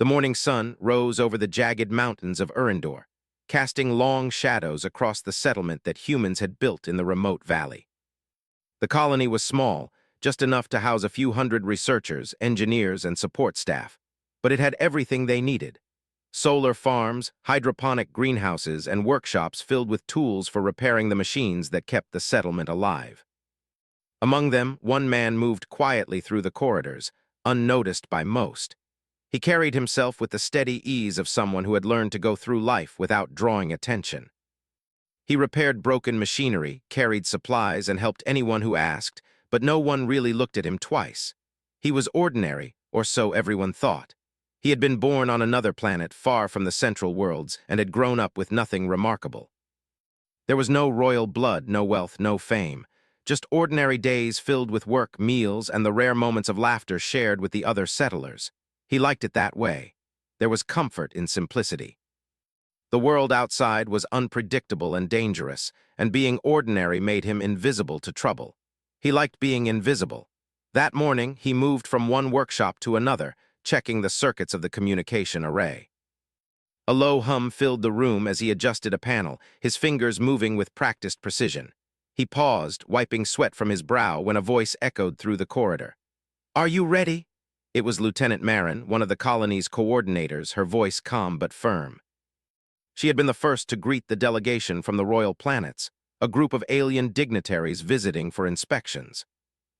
The morning sun rose over the jagged mountains of Urindor, casting long shadows across the settlement that humans had built in the remote valley. The colony was small, just enough to house a few hundred researchers, engineers, and support staff, but it had everything they needed. Solar farms, hydroponic greenhouses, and workshops filled with tools for repairing the machines that kept the settlement alive. Among them, one man moved quietly through the corridors, unnoticed by most. He carried himself with the steady ease of someone who had learned to go through life without drawing attention. He repaired broken machinery, carried supplies, and helped anyone who asked, but no one really looked at him twice. He was ordinary, or so everyone thought. He had been born on another planet far from the central worlds and had grown up with nothing remarkable. There was no royal blood, no wealth, no fame. Just ordinary days filled with work, meals, and the rare moments of laughter shared with the other settlers. He liked it that way. There was comfort in simplicity. The world outside was unpredictable and dangerous, and being ordinary made him invisible to trouble. He liked being invisible. That morning, he moved from one workshop to another, checking the circuits of the communication array. A low hum filled the room as he adjusted a panel, his fingers moving with practiced precision. He paused, wiping sweat from his brow, when a voice echoed through the corridor. "Are you ready?" It was Lieutenant Marin, one of the colony's coordinators, her voice calm but firm. She had been the first to greet the delegation from the royal planets, a group of alien dignitaries visiting for inspections.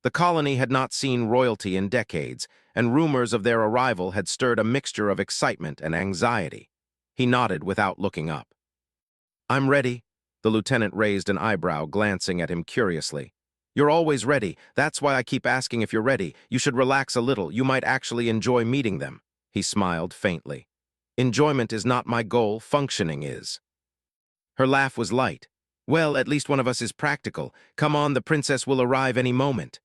The colony had not seen royalty in decades, and rumors of their arrival had stirred a mixture of excitement and anxiety. He nodded without looking up. "I'm ready." The lieutenant raised an eyebrow, glancing at him curiously. "You're always ready. That's why I keep asking if you're ready. You should relax a little. You might actually enjoy meeting them." He smiled faintly. "Enjoyment is not my goal. Functioning is." Her laugh was light. "Well, at least one of us is practical. Come on, the princess will arrive any moment."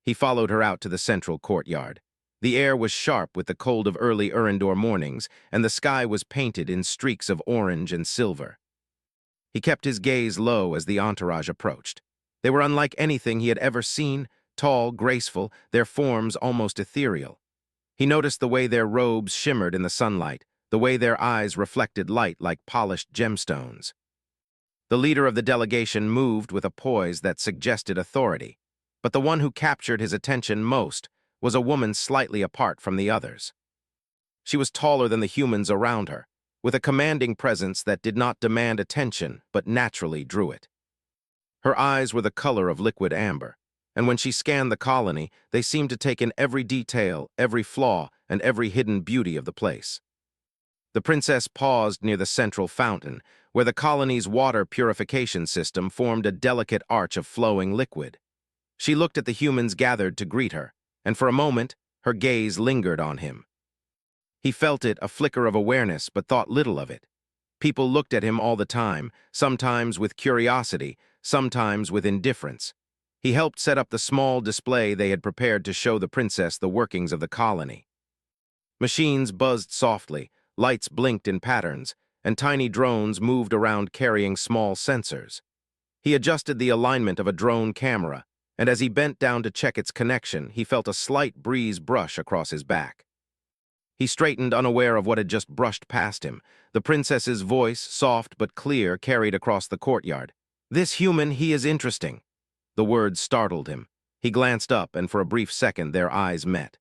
He followed her out to the central courtyard. The air was sharp with the cold of early Urindor mornings, and the sky was painted in streaks of orange and silver. He kept his gaze low as the entourage approached. They were unlike anything he had ever seen, tall, graceful, their forms almost ethereal. He noticed the way their robes shimmered in the sunlight, the way their eyes reflected light like polished gemstones. The leader of the delegation moved with a poise that suggested authority, but the one who captured his attention most was a woman slightly apart from the others. She was taller than the humans around her, with a commanding presence that did not demand attention but naturally drew it. Her eyes were the color of liquid amber, and when she scanned the colony, they seemed to take in every detail, every flaw, and every hidden beauty of the place. The princess paused near the central fountain, where the colony's water purification system formed a delicate arch of flowing liquid. She looked at the humans gathered to greet her, and for a moment, her gaze lingered on him. He felt it, a flicker of awareness, but thought little of it. People looked at him all the time, sometimes with curiosity, sometimes with indifference. He helped set up the small display they had prepared to show the princess the workings of the colony. Machines buzzed softly, lights blinked in patterns, and tiny drones moved around carrying small sensors. He adjusted the alignment of a drone camera, and as he bent down to check its connection, he felt a slight breeze brush across his back. He straightened, unaware of what had just brushed past him. The princess's voice, soft but clear, carried across the courtyard. "This human, he is interesting." The words startled him. He glanced up, and for a brief second their eyes met.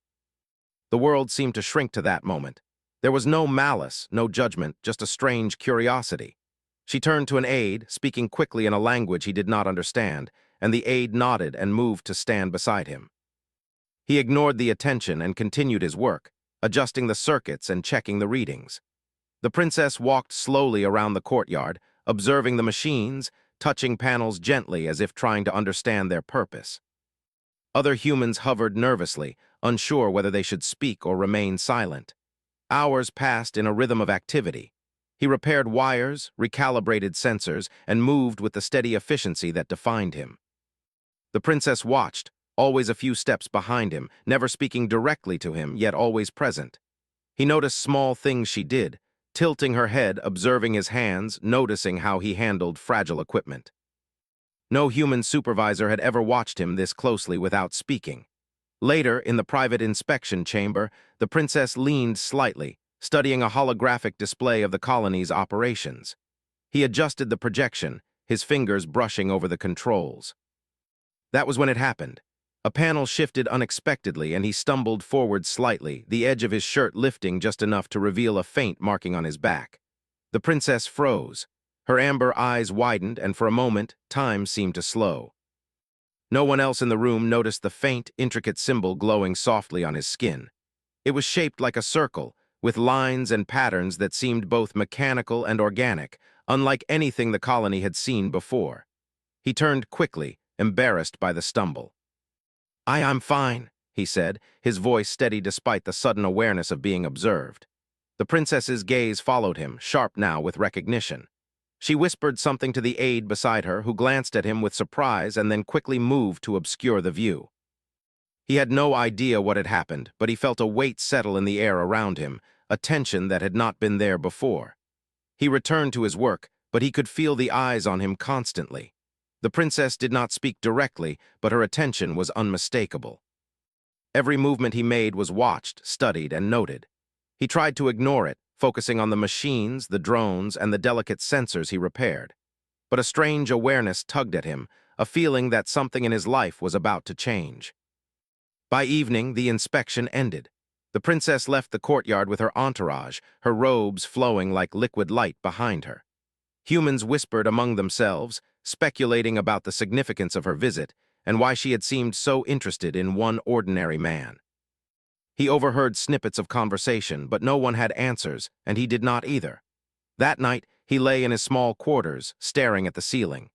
The world seemed to shrink to that moment. There was no malice, no judgment, just a strange curiosity. She turned to an aide, speaking quickly in a language he did not understand, and the aide nodded and moved to stand beside him. He ignored the attention and continued his work, adjusting the circuits and checking the readings. The princess walked slowly around the courtyard, observing the machines, touching panels gently as if trying to understand their purpose. Other humans hovered nervously, unsure whether they should speak or remain silent. Hours passed in a rhythm of activity. He repaired wires, recalibrated sensors, and moved with the steady efficiency that defined him. The princess watched, always a few steps behind him, never speaking directly to him, yet always present. He noticed small things she did, tilting her head, observing his hands, noticing how he handled fragile equipment. No human supervisor had ever watched him this closely without speaking. Later, in the private inspection chamber, the princess leaned slightly, studying a holographic display of the colony's operations. He adjusted the projection, his fingers brushing over the controls. That was when it happened. A panel shifted unexpectedly and he stumbled forward slightly, the edge of his shirt lifting just enough to reveal a faint marking on his back. The princess froze. Her amber eyes widened, and for a moment, time seemed to slow. No one else in the room noticed the faint, intricate symbol glowing softly on his skin. It was shaped like a circle, with lines and patterns that seemed both mechanical and organic, unlike anything the colony had seen before. He turned quickly, embarrassed by the stumble. I'm fine," he said, his voice steady despite the sudden awareness of being observed. The princess's gaze followed him, sharp now with recognition. She whispered something to the aide beside her, who glanced at him with surprise and then quickly moved to obscure the view. He had no idea what had happened, but he felt a weight settle in the air around him, a tension that had not been there before. He returned to his work, but he could feel the eyes on him constantly. The princess did not speak directly, but her attention was unmistakable. Every movement he made was watched, studied, and noted. He tried to ignore it, focusing on the machines, the drones, and the delicate sensors he repaired. But a strange awareness tugged at him, a feeling that something in his life was about to change. By evening, the inspection ended. The princess left the courtyard with her entourage, her robes flowing like liquid light behind her. Humans whispered among themselves, speculating about the significance of her visit and why she had seemed so interested in one ordinary man. He overheard snippets of conversation, but no one had answers, and he did not either. That night, he lay in his small quarters, staring at the ceiling.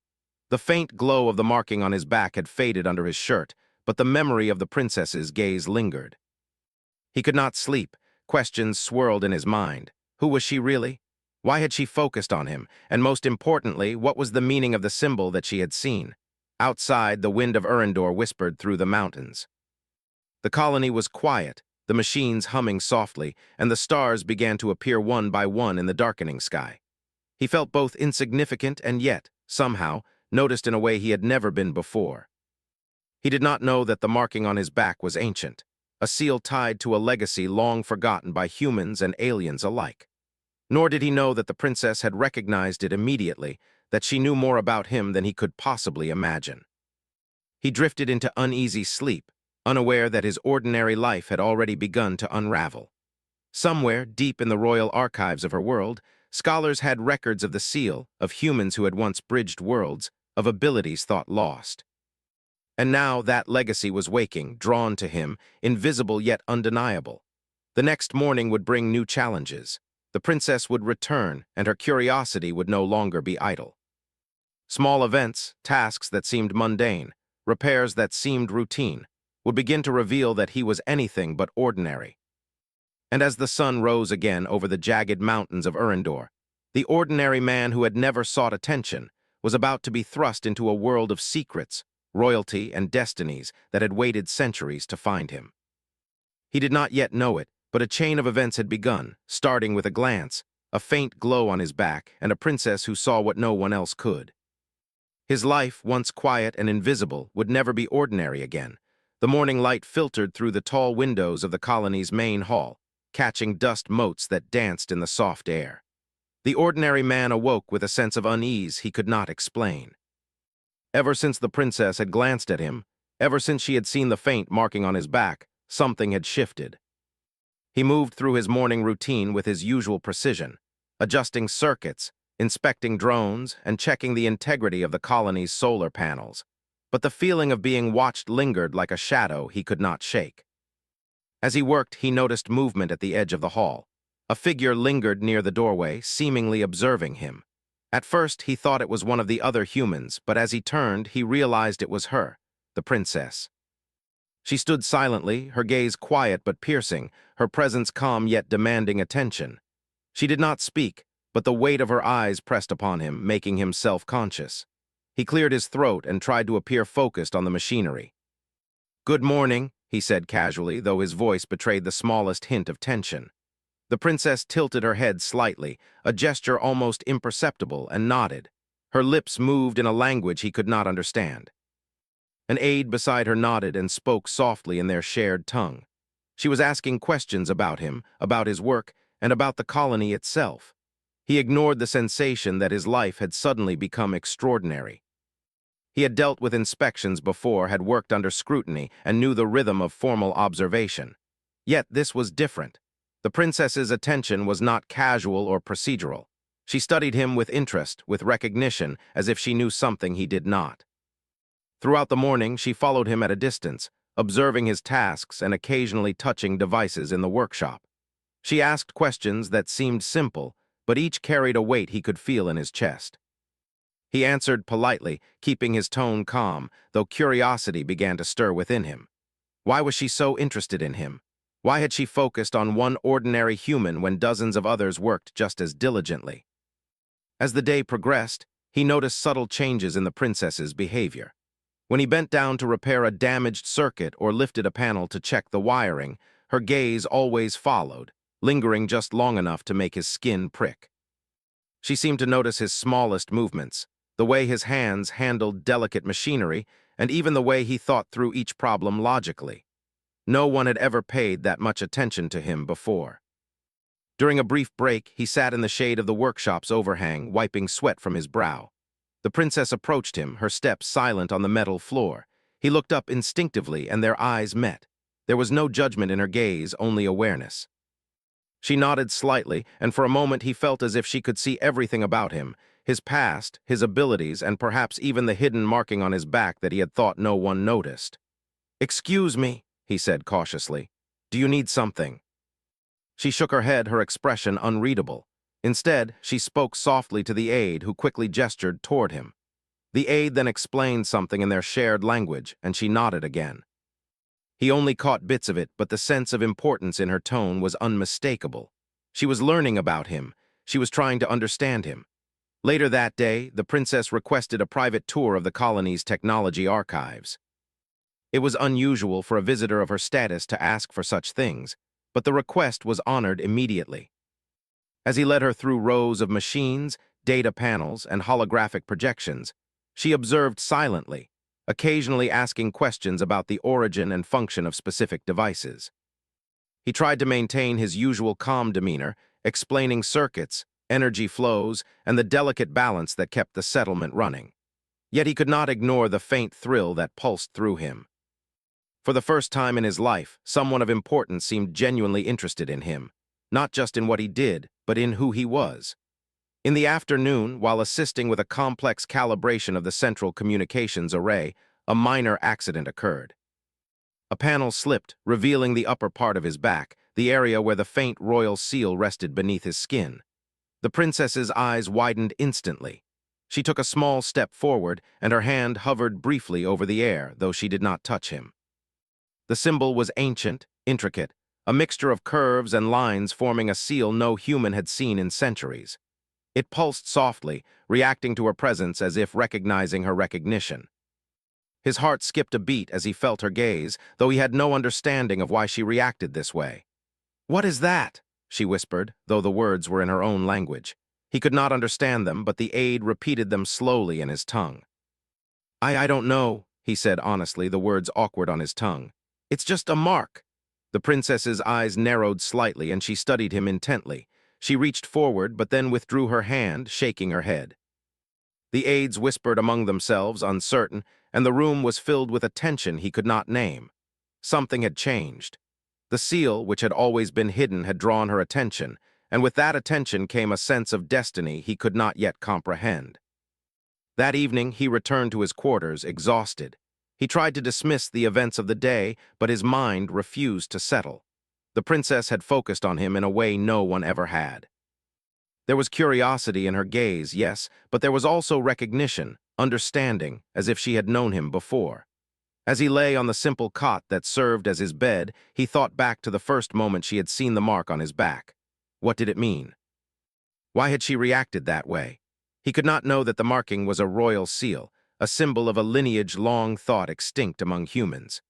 The faint glow of the marking on his back had faded under his shirt, but the memory of the princess's gaze lingered. He could not sleep. Questions swirled in his mind. Who was she really? Why had she focused on him? And most importantly, what was the meaning of the symbol that she had seen? Outside, the wind of Erendor whispered through the mountains. The colony was quiet, the machines humming softly, and the stars began to appear one by one in the darkening sky. He felt both insignificant and yet, somehow, noticed in a way he had never been before. He did not know that the marking on his back was ancient, a seal tied to a legacy long forgotten by humans and aliens alike. Nor did he know that the princess had recognized it immediately, that she knew more about him than he could possibly imagine. He drifted into uneasy sleep, unaware that his ordinary life had already begun to unravel. Somewhere, deep in the royal archives of her world, scholars had records of the seal, of humans who had once bridged worlds, of abilities thought lost. And now that legacy was waking, drawn to him, invisible yet undeniable. The next morning would bring new challenges. The princess would return, and her curiosity would no longer be idle. Small events, tasks that seemed mundane, repairs that seemed routine, would begin to reveal that he was anything but ordinary. And as the sun rose again over the jagged mountains of Erendor, the ordinary man who had never sought attention was about to be thrust into a world of secrets, royalty, and destinies that had waited centuries to find him. He did not yet know it, but a chain of events had begun, starting with a glance, a faint glow on his back, and a princess who saw what no one else could. His life, once quiet and invisible, would never be ordinary again. The morning light filtered through the tall windows of the colony's main hall, catching dust motes that danced in the soft air. The ordinary man awoke with a sense of unease he could not explain. Ever since the princess had glanced at him, ever since she had seen the faint marking on his back, something had shifted. He moved through his morning routine with his usual precision, adjusting circuits, inspecting drones, and checking the integrity of the colony's solar panels. But the feeling of being watched lingered like a shadow he could not shake. As he worked, he noticed movement at the edge of the hall. A figure lingered near the doorway, seemingly observing him. At first, he thought it was one of the other humans, but as he turned, he realized it was her, the princess. She stood silently, her gaze quiet but piercing, her presence calm yet demanding attention. She did not speak, but the weight of her eyes pressed upon him, making him self-conscious. He cleared his throat and tried to appear focused on the machinery. "Good morning," he said casually, though his voice betrayed the smallest hint of tension. The princess tilted her head slightly, a gesture almost imperceptible, and nodded. Her lips moved in a language he could not understand. An aide beside her nodded and spoke softly in their shared tongue. She was asking questions about him, about his work, and about the colony itself. He ignored the sensation that his life had suddenly become extraordinary. He had dealt with inspections before, had worked under scrutiny, and knew the rhythm of formal observation. Yet this was different. The princess's attention was not casual or procedural. She studied him with interest, with recognition, as if she knew something he did not. Throughout the morning, she followed him at a distance, observing his tasks and occasionally touching devices in the workshop. She asked questions that seemed simple, but each carried a weight he could feel in his chest. He answered politely, keeping his tone calm, though curiosity began to stir within him. Why was she so interested in him? Why had she focused on one ordinary human when dozens of others worked just as diligently? As the day progressed, he noticed subtle changes in the princess's behavior. When he bent down to repair a damaged circuit or lifted a panel to check the wiring, her gaze always followed, lingering just long enough to make his skin prick. She seemed to notice his smallest movements, the way his hands handled delicate machinery, and even the way he thought through each problem logically. No one had ever paid that much attention to him before. During a brief break, he sat in the shade of the workshop's overhang, wiping sweat from his brow. The princess approached him, her steps silent on the metal floor. He looked up instinctively, and their eyes met. There was no judgment in her gaze, only awareness. She nodded slightly, and for a moment he felt as if she could see everything about him, his past, his abilities, and perhaps even the hidden marking on his back that he had thought no one noticed. "Excuse me," he said cautiously. "Do you need something?" She shook her head, her expression unreadable. Instead, she spoke softly to the aide, who quickly gestured toward him. The aide then explained something in their shared language, and she nodded again. He only caught bits of it, but the sense of importance in her tone was unmistakable. She was learning about him. She was trying to understand him. Later that day, the princess requested a private tour of the colony's technology archives. It was unusual for a visitor of her status to ask for such things, but the request was honored immediately. As he led her through rows of machines, data panels, and holographic projections, she observed silently, occasionally asking questions about the origin and function of specific devices. He tried to maintain his usual calm demeanor, explaining circuits, energy flows, and the delicate balance that kept the settlement running. Yet he could not ignore the faint thrill that pulsed through him. For the first time in his life, someone of importance seemed genuinely interested in him, not just in what he did, but in who he was. In the afternoon, while assisting with a complex calibration of the central communications array, a minor accident occurred. A panel slipped, revealing the upper part of his back, the area where the faint royal seal rested beneath his skin. The princess's eyes widened instantly. She took a small step forward, and her hand hovered briefly over the air, though she did not touch him. The symbol was ancient, intricate, a mixture of curves and lines forming a seal no human had seen in centuries. It pulsed softly, reacting to her presence as if recognizing her recognition. His heart skipped a beat as he felt her gaze, though he had no understanding of why she reacted this way. "What is that?" she whispered, though the words were in her own language. He could not understand them, but the aide repeated them slowly in his tongue. I don't know," he said honestly, the words awkward on his tongue. "It's just a mark." The princess's eyes narrowed slightly, and she studied him intently. She reached forward, but then withdrew her hand, shaking her head. The aides whispered among themselves, uncertain, and the room was filled with a tension he could not name. Something had changed. The seal, which had always been hidden, had drawn her attention, and with that attention came a sense of destiny he could not yet comprehend. That evening, he returned to his quarters, exhausted. He tried to dismiss the events of the day, but his mind refused to settle. The princess had focused on him in a way no one ever had. There was curiosity in her gaze, yes, but there was also recognition, understanding, as if she had known him before. As he lay on the simple cot that served as his bed, he thought back to the first moment she had seen the mark on his back. What did it mean? Why had she reacted that way? He could not know that the marking was a royal seal, a symbol of a lineage long thought extinct among humans.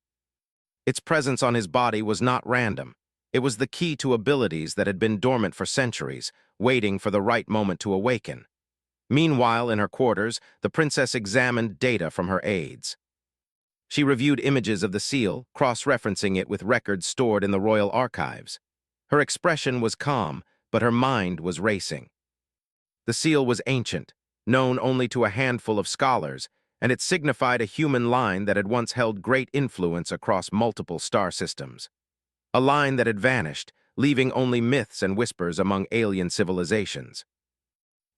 Its presence on his body was not random. It was the key to abilities that had been dormant for centuries, waiting for the right moment to awaken. Meanwhile, in her quarters, the princess examined data from her aides. She reviewed images of the seal, cross-referencing it with records stored in the royal archives. Her expression was calm, but her mind was racing. The seal was ancient, known only to a handful of scholars, and it signified a human line that had once held great influence across multiple star systems. A line that had vanished, leaving only myths and whispers among alien civilizations.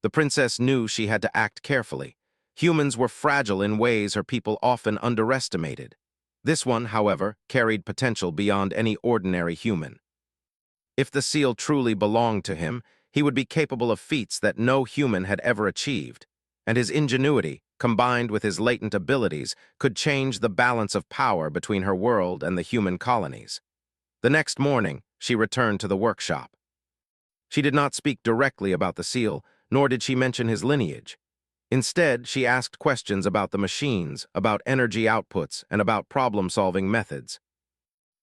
The princess knew she had to act carefully. Humans were fragile in ways her people often underestimated. This one, however, carried potential beyond any ordinary human. If the seal truly belonged to him, he would be capable of feats that no human had ever achieved, and his ingenuity, combined with his latent abilities, could change the balance of power between her world and the human colonies. The next morning, she returned to the workshop. She did not speak directly about the seal, nor did she mention his lineage. Instead, she asked questions about the machines, about energy outputs, and about problem-solving methods.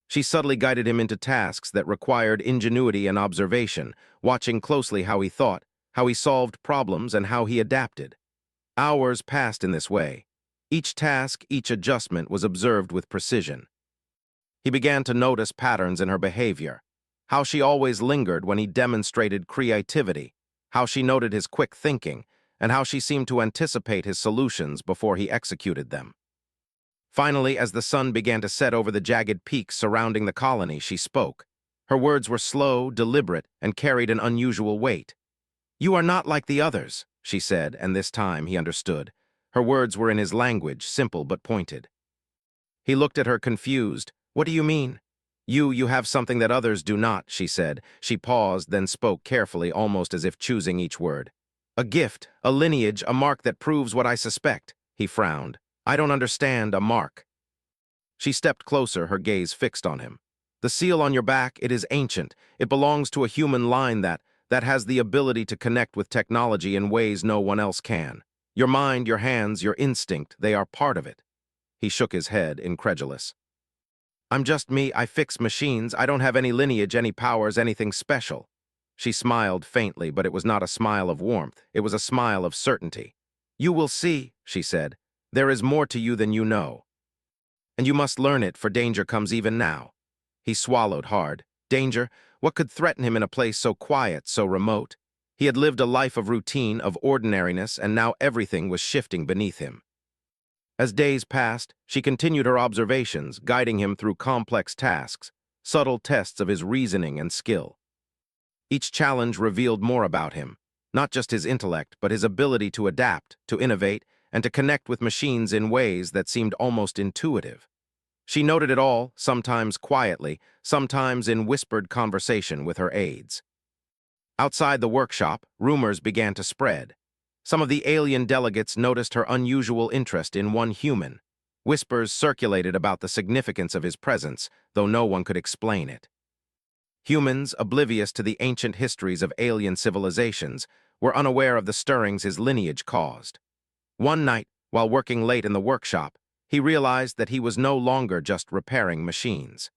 She subtly guided him into tasks that required ingenuity and observation, watching closely how he thought, how he solved problems, and how he adapted. Hours passed in this way. Each task, each adjustment was observed with precision. He began to notice patterns in her behavior, how she always lingered when he demonstrated creativity, how she noted his quick thinking, and how she seemed to anticipate his solutions before he executed them. Finally, as the sun began to set over the jagged peaks surrounding the colony, she spoke. Her words were slow, deliberate, and carried an unusual weight. "You are not like the others," she said, and this time he understood. Her words were in his language, simple but pointed. He looked at her confused. "What do you mean?" You have something that others do not," she said. She paused, then spoke carefully, almost as if choosing each word. "A gift, a lineage, a mark that proves what I suspect." He frowned. "I don't understand a mark." She stepped closer, her gaze fixed on him. "The seal on your back, it is ancient. It belongs to a human line that has the ability to connect with technology in ways no one else can. Your mind, your hands, your instinct, they are part of it." He shook his head, incredulous. "I'm just me, I fix machines, I don't have any lineage, any powers, anything special." She smiled faintly, but it was not a smile of warmth, it was a smile of certainty. "You will see," she said. "There is more to you than you know. And you must learn it, for danger comes even now." He swallowed hard. Danger? What could threaten him in a place so quiet, so remote? He had lived a life of routine, of ordinariness, and now everything was shifting beneath him. As days passed, she continued her observations, guiding him through complex tasks, subtle tests of his reasoning and skill. Each challenge revealed more about him, not just his intellect, but his ability to adapt, to innovate, and to connect with machines in ways that seemed almost intuitive. She noted it all, sometimes quietly, sometimes in whispered conversation with her aides. Outside the workshop, rumors began to spread. Some of the alien delegates noticed her unusual interest in one human. Whispers circulated about the significance of his presence, though no one could explain it. Humans, oblivious to the ancient histories of alien civilizations, were unaware of the stirrings his lineage caused. One night, while working late in the workshop, he realized that he was no longer just repairing machines.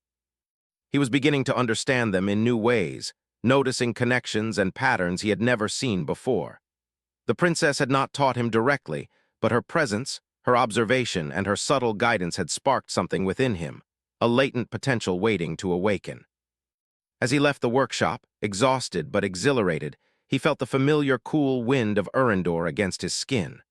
He was beginning to understand them in new ways, noticing connections and patterns he had never seen before. The princess had not taught him directly, but her presence, her observation, and her subtle guidance had sparked something within him, a latent potential waiting to awaken. As he left the workshop, exhausted but exhilarated, he felt the familiar cool wind of Erendor against his skin.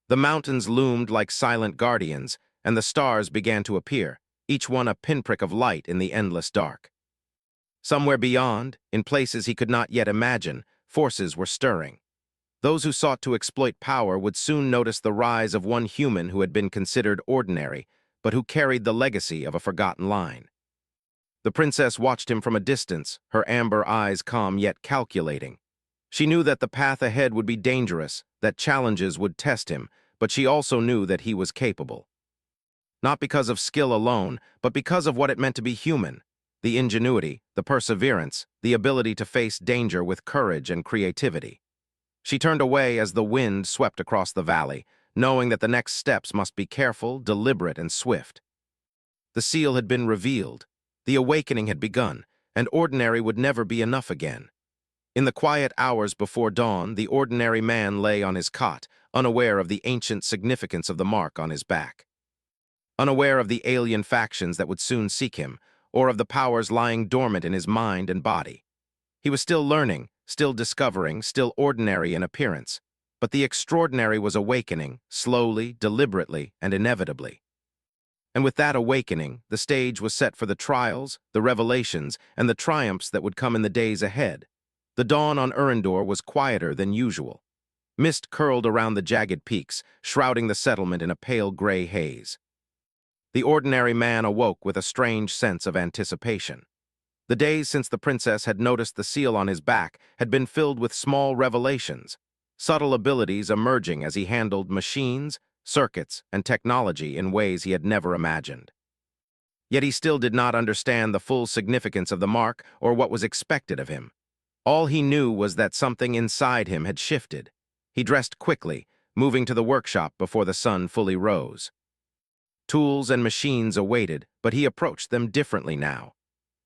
The mountains loomed like silent guardians, and the stars began to appear, each one a pinprick of light in the endless dark. Somewhere beyond, in places he could not yet imagine, forces were stirring. Those who sought to exploit power would soon notice the rise of one human who had been considered ordinary, but who carried the legacy of a forgotten line. The princess watched him from a distance, her amber eyes calm yet calculating. She knew that the path ahead would be dangerous, that challenges would test him, but she also knew that he was capable. Not because of skill alone, but because of what it meant to be human. The ingenuity, the perseverance, the ability to face danger with courage and creativity. She turned away as the wind swept across the valley, knowing that the next steps must be careful, deliberate, and swift. The seal had been revealed. The awakening had begun, and ordinary would never be enough again. In the quiet hours before dawn, the ordinary man lay on his cot, unaware of the ancient significance of the mark on his back. Unaware of the alien factions that would soon seek him, or of the powers lying dormant in his mind and body. He was still learning, still discovering, still ordinary in appearance. But the extraordinary was awakening, slowly, deliberately, and inevitably. And with that awakening, the stage was set for the trials, the revelations, and the triumphs that would come in the days ahead. The dawn on Urindor was quieter than usual. Mist curled around the jagged peaks, shrouding the settlement in a pale gray haze. The ordinary man awoke with a strange sense of anticipation. The days since the princess had noticed the seal on his back had been filled with small revelations, subtle abilities emerging as he handled machines, circuits, and technology in ways he had never imagined. Yet he still did not understand the full significance of the mark or what was expected of him. All he knew was that something inside him had shifted. He dressed quickly, moving to the workshop before the sun fully rose. Tools and machines awaited, but he approached them differently now.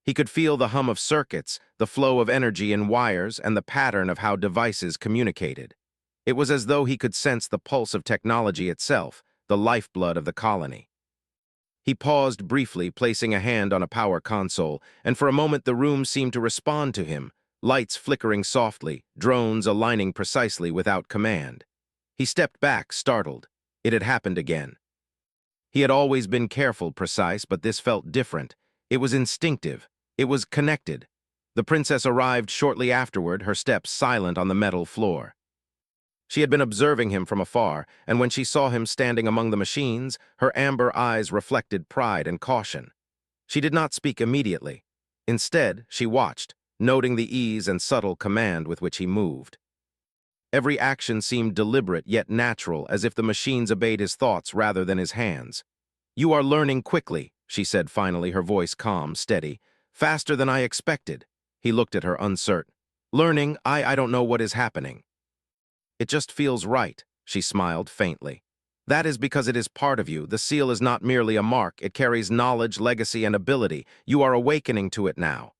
He could feel the hum of circuits, the flow of energy in wires, and the pattern of how devices communicated. It was as though he could sense the pulse of technology itself, the lifeblood of the colony. He paused briefly, placing a hand on a power console, and for a moment the room seemed to respond to him, lights flickering softly, drones aligning precisely without command. He stepped back, startled. It had happened again. He had always been careful, precise, but this felt different. It was instinctive. It was connected. The princess arrived shortly afterward, her steps silent on the metal floor. She had been observing him from afar, and when she saw him standing among the machines, her amber eyes reflected pride and caution. She did not speak immediately. Instead, she watched, noting the ease and subtle command with which he moved. Every action seemed deliberate yet natural, as if the machines obeyed his thoughts rather than his hands. "You are learning quickly," she said finally, her voice calm, steady. "Faster than I expected." He looked at her, uncertain. "Learning, I don't know what is happening." "It just feels right," she smiled faintly. "That is because it is part of you. The seal is not merely a mark. It carries knowledge, legacy, and ability. You are awakening to it now."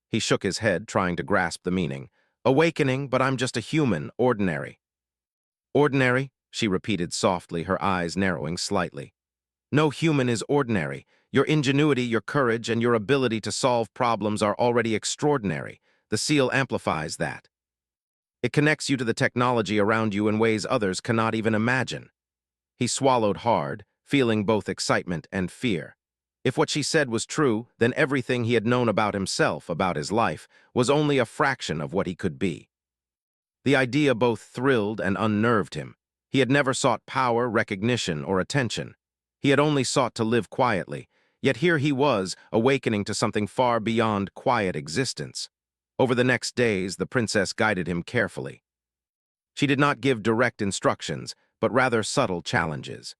He shook his head, trying to grasp the meaning. "Awakening, but I'm just a human, ordinary." "Ordinary?" she repeated softly, her eyes narrowing slightly. "No human is ordinary. Your ingenuity, your courage, and your ability to solve problems are already extraordinary. The seal amplifies that. It connects you to the technology around you in ways others cannot even imagine." He swallowed hard, feeling both excitement and fear. If what she said was true, then everything he had known about himself, about his life, was only a fraction of what he could be. The idea both thrilled and unnerved him. He had never sought power, recognition, or attention. He had only sought to live quietly, yet here he was, awakening to something far beyond quiet existence. Over the next days, the princess guided him carefully. She did not give direct instructions, but rather subtle challenges.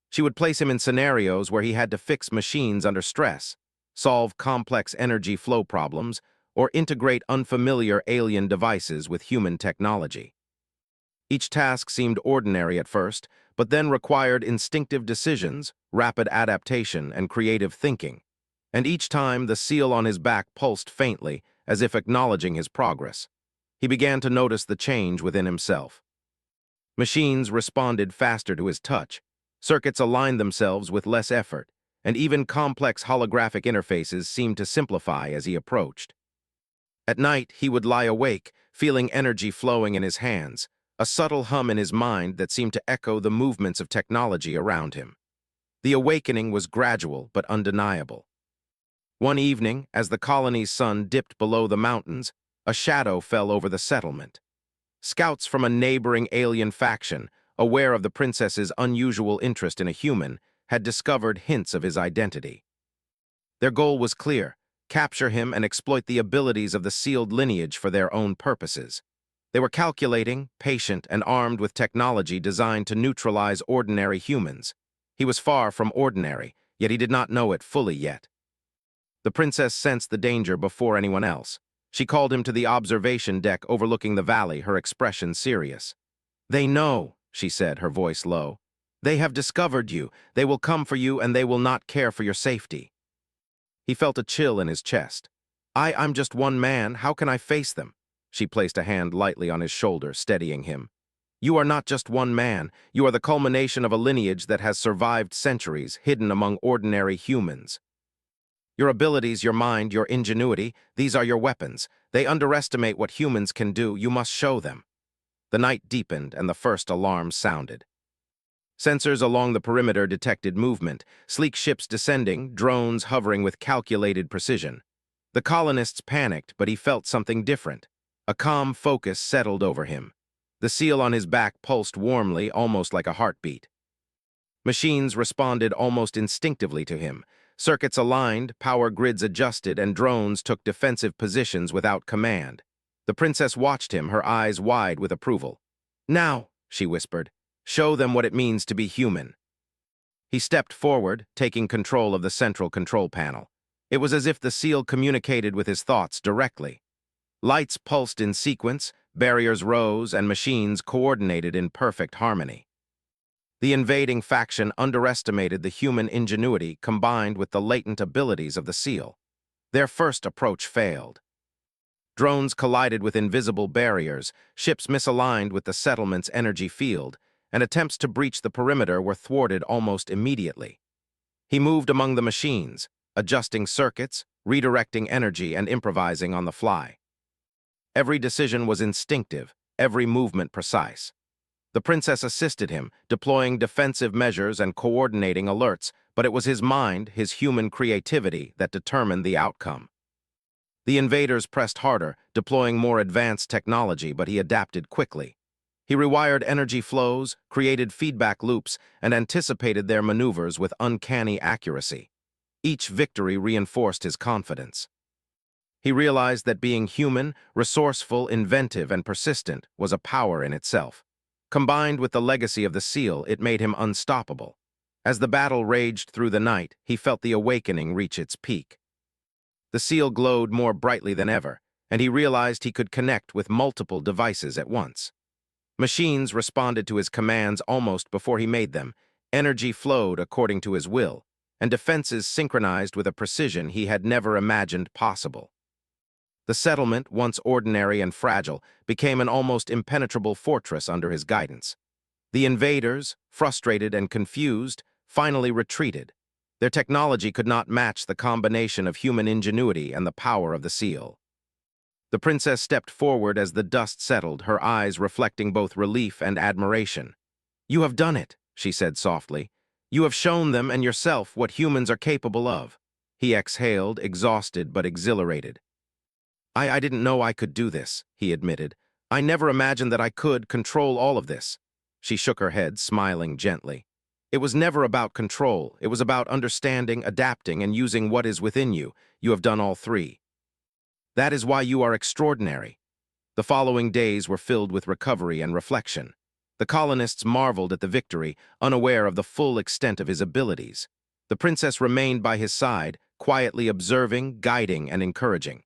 She would place him in scenarios where he had to fix machines under stress, solve complex energy flow problems, or integrate unfamiliar alien devices with human technology. Each task seemed ordinary at first, but then required instinctive decisions, rapid adaptation, and creative thinking. And each time, the seal on his back pulsed faintly, as if acknowledging his progress. He began to notice the change within himself. Machines responded faster to his touch, circuits aligned themselves with less effort, and even complex holographic interfaces seemed to simplify as he approached. At night, he would lie awake, feeling energy flowing in his hands, a subtle hum in his mind that seemed to echo the movements of technology around him. The awakening was gradual but undeniable. One evening, as the colony's sun dipped below the mountains, a shadow fell over the settlement. Scouts from a neighboring alien faction, aware of the princess's unusual interest in a human, had discovered hints of his identity. Their goal was clear: capture him and exploit the abilities of the sealed lineage for their own purposes. They were calculating, patient, and armed with technology designed to neutralize ordinary humans. He was far from ordinary, yet he did not know it fully yet. The princess sensed the danger before anyone else. She called him to the observation deck overlooking the valley, her expression serious. "They know," she said, her voice low. "They have discovered you. They will come for you, and they will not care for your safety." He felt a chill in his chest. I'm just one man. How can I face them?" She placed a hand lightly on his shoulder, steadying him. "You are not just one man. You are the culmination of a lineage that has survived centuries, hidden among ordinary humans. Your abilities, your mind, your ingenuity, these are your weapons. They underestimate what humans can do. You must show them." The night deepened and the first alarm sounded. Sensors along the perimeter detected movement, sleek ships descending, drones hovering with calculated precision. The colonists panicked, but he felt something different. A calm focus settled over him. The seal on his back pulsed warmly, almost like a heartbeat. Machines responded almost instinctively to him. Circuits aligned, power grids adjusted, and drones took defensive positions without command. The princess watched him, her eyes wide with approval. "Now," she whispered, "show them what it means to be human." He stepped forward, taking control of the central control panel. It was as if the seal communicated with his thoughts directly. Lights pulsed in sequence, barriers rose, and machines coordinated in perfect harmony. The invading faction underestimated the human ingenuity combined with the latent abilities of the seal. Their first approach failed. Drones collided with invisible barriers, ships misaligned with the settlement's energy field, and attempts to breach the perimeter were thwarted almost immediately. He moved among the machines, adjusting circuits, redirecting energy, and improvising on the fly. Every decision was instinctive, every movement precise. The princess assisted him, deploying defensive measures and coordinating alerts, but it was his mind, his human creativity, that determined the outcome. The invaders pressed harder, deploying more advanced technology, but he adapted quickly. He rewired energy flows, created feedback loops, and anticipated their maneuvers with uncanny accuracy. Each victory reinforced his confidence. He realized that being human, resourceful, inventive, and persistent was a power in itself. Combined with the legacy of the seal, it made him unstoppable. As the battle raged through the night, he felt the awakening reach its peak. The seal glowed more brightly than ever, and he realized he could connect with multiple devices at once. Machines responded to his commands almost before he made them. Energy flowed according to his will, and defenses synchronized with a precision he had never imagined possible. The settlement, once ordinary and fragile, became an almost impenetrable fortress under his guidance. The invaders, frustrated and confused, finally retreated. Their technology could not match the combination of human ingenuity and the power of the seal. The princess stepped forward as the dust settled, her eyes reflecting both relief and admiration. "You have done it," she said softly. "You have shown them and yourself what humans are capable of." He exhaled, exhausted but exhilarated. I didn't know I could do this," he admitted. "I never imagined that I could control all of this." She shook her head, smiling gently. "It was never about control. It was about understanding, adapting, and using what is within you. You have done all three. That is why you are extraordinary." The following days were filled with recovery and reflection. The colonists marveled at the victory, unaware of the full extent of his abilities. The princess remained by his side, quietly observing, guiding, and encouraging.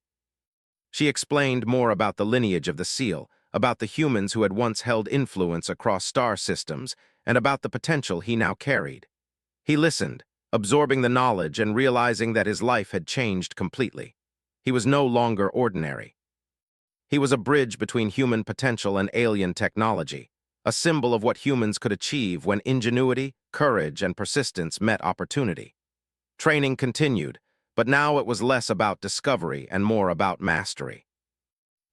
She explained more about the lineage of the seal, about the humans who had once held influence across star systems, and about the potential he now carried. He listened, absorbing the knowledge and realizing that his life had changed completely. He was no longer ordinary. He was a bridge between human potential and alien technology, a symbol of what humans could achieve when ingenuity, courage, and persistence met opportunity. Training continued, but now it was less about discovery and more about mastery.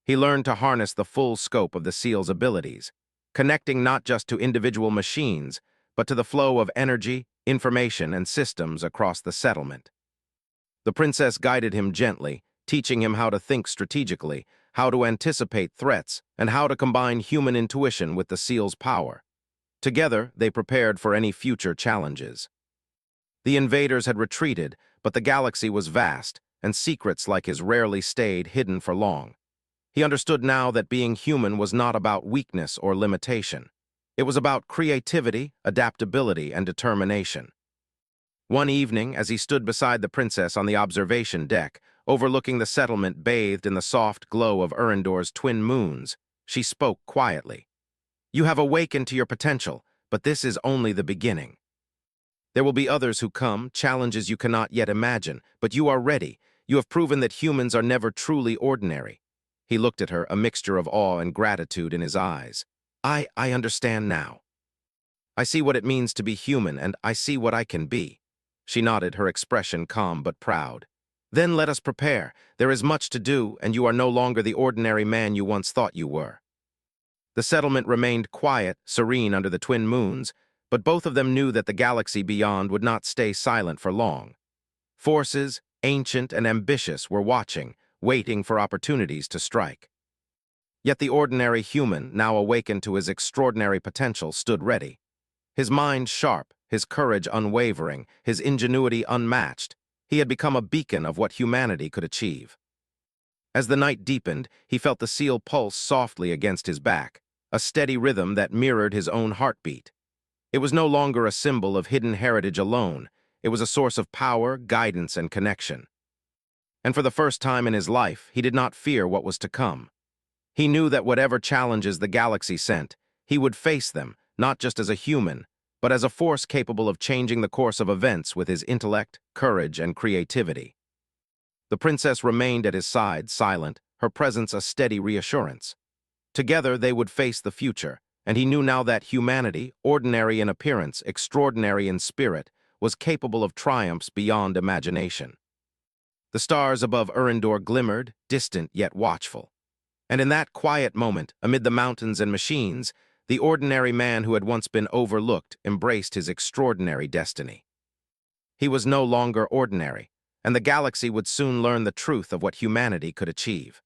He learned to harness the full scope of the seal's abilities, connecting not just to individual machines, but to the flow of energy, information, and systems across the settlement. The princess guided him gently, teaching him how to think strategically, how to anticipate threats, and how to combine human intuition with the seal's power. Together, they prepared for any future challenges. The invaders had retreated, but the galaxy was vast, and secrets like his rarely stayed hidden for long. He understood now that being human was not about weakness or limitation. It was about creativity, adaptability, and determination. One evening, as he stood beside the princess on the observation deck, overlooking the settlement bathed in the soft glow of Erendor's twin moons, she spoke quietly. "You have awakened to your potential, but this is only the beginning. There will be others who come, challenges you cannot yet imagine, but you are ready. You have proven that humans are never truly ordinary." He looked at her, a mixture of awe and gratitude in his eyes. I understand now. I see what it means to be human, and I see what I can be." She nodded, her expression calm but proud. Then let us prepare. There is much to do, and you are no longer the ordinary man you once thought you were. The settlement remained quiet, serene under the twin moons, but both of them knew that the galaxy beyond would not stay silent for long. Forces, ancient and ambitious, were watching, waiting for opportunities to strike. Yet the ordinary human, now awakened to his extraordinary potential, stood ready. His mind sharp, his courage unwavering, his ingenuity unmatched, he had become a beacon of what humanity could achieve. As the night deepened, he felt the seal pulse softly against his back, a steady rhythm that mirrored his own heartbeat. It was no longer a symbol of hidden heritage alone. It was a source of power, guidance, and connection. And for the first time in his life, he did not fear what was to come. He knew that whatever challenges the galaxy sent, he would face them, not just as a human, but as a force capable of changing the course of events with his intellect, courage, and creativity. The princess remained at his side, silent, her presence a steady reassurance. Together they would face the future, and he knew now that humanity, ordinary in appearance, extraordinary in spirit, was capable of triumphs beyond imagination. The stars above Erendor glimmered, distant yet watchful. And in that quiet moment, amid the mountains and machines, the ordinary man who had once been overlooked embraced his extraordinary destiny. He was no longer ordinary, and the galaxy would soon learn the truth of what humanity could achieve.